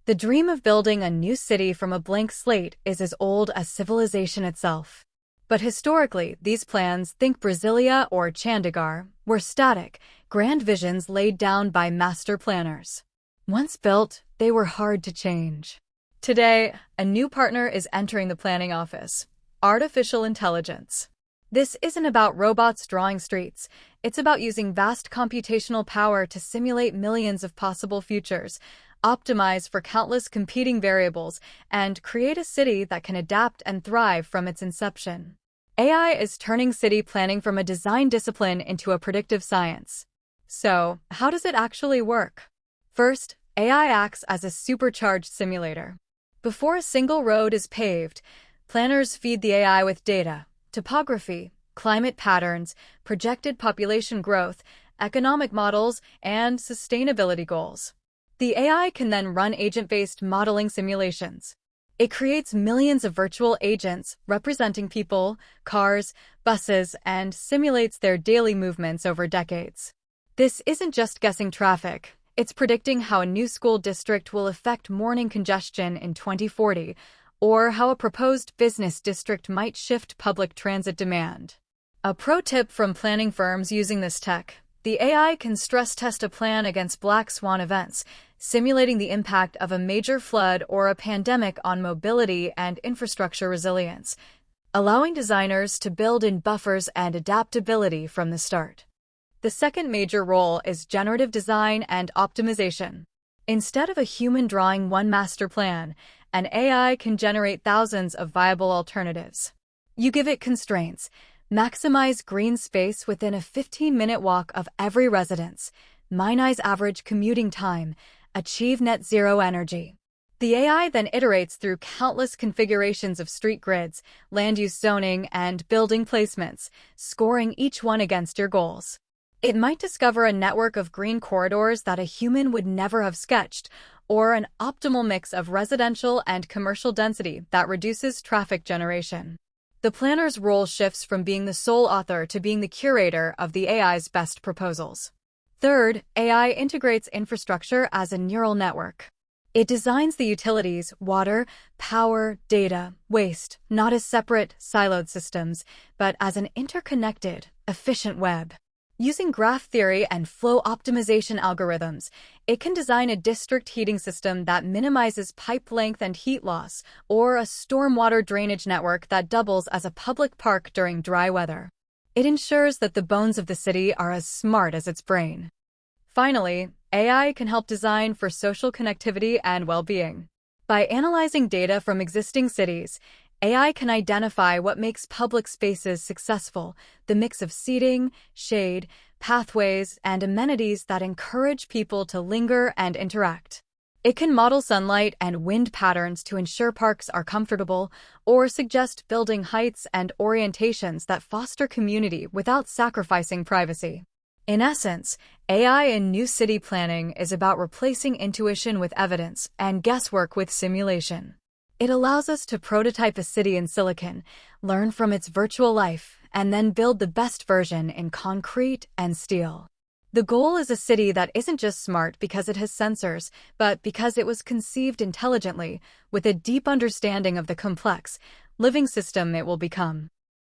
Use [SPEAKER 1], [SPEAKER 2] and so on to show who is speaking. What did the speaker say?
[SPEAKER 1] The dream of building a new city from a blank slate is as old as civilization itself. But historically, these plans, think Brasilia or Chandigarh, were static, grand visions laid down by master planners. Once built, they were hard to change. Today, a new partner is entering the planning office: artificial intelligence. This isn't about robots drawing streets. It's about using vast computational power to simulate millions of possible futures, optimize for countless competing variables, and create a city that can adapt and thrive from its inception. AI is turning city planning from a design discipline into a predictive science. So, how does it actually work? First, AI acts as a supercharged simulator. Before a single road is paved, planners feed the AI with data: topography, climate patterns, projected population growth, economic models, and sustainability goals. The AI can then run agent-based modeling simulations. It creates millions of virtual agents representing people, cars, buses, and simulates their daily movements over decades. This isn't just guessing traffic. It's predicting how a new school district will affect morning congestion in 2040, or how a proposed business district might shift public transit demand. A pro tip from planning firms using this tech: the AI can stress test a plan against black swan events, simulating the impact of a major flood or a pandemic on mobility and infrastructure resilience, allowing designers to build in buffers and adaptability from the start. The second major role is generative design and optimization. Instead of a human drawing one master plan, an AI can generate thousands of viable alternatives. You give it constraints: maximize green space within a 15-minute walk of every residence, minimize average commuting time, achieve net zero energy. The AI then iterates through countless configurations of street grids, land use zoning, and building placements, scoring each one against your goals. It might discover a network of green corridors that a human would never have sketched, or an optimal mix of residential and commercial density that reduces traffic generation. The planner's role shifts from being the sole author to being the curator of the AI's best proposals. Third, AI integrates infrastructure as a neural network. It designs the utilities: water, power, data, waste, not as separate, siloed systems, but as an interconnected, efficient web. Using graph theory and flow optimization algorithms, it can design a district heating system that minimizes pipe length and heat loss, or a stormwater drainage network that doubles as a public park during dry weather. It ensures that the bones of the city are as smart as its brain. Finally, AI can help design for social connectivity and well-being. By analyzing data from existing cities, AI can identify what makes public spaces successful: the mix of seating, shade, pathways, and amenities that encourage people to linger and interact. It can model sunlight and wind patterns to ensure parks are comfortable, or suggest building heights and orientations that foster community without sacrificing privacy. In essence, AI in new city planning is about replacing intuition with evidence and guesswork with simulation. It allows us to prototype a city in silicon, learn from its virtual life, and then build the best version in concrete and steel. The goal is a city that isn't just smart because it has sensors, but because it was conceived intelligently, with a deep understanding of the complex, living system it will become.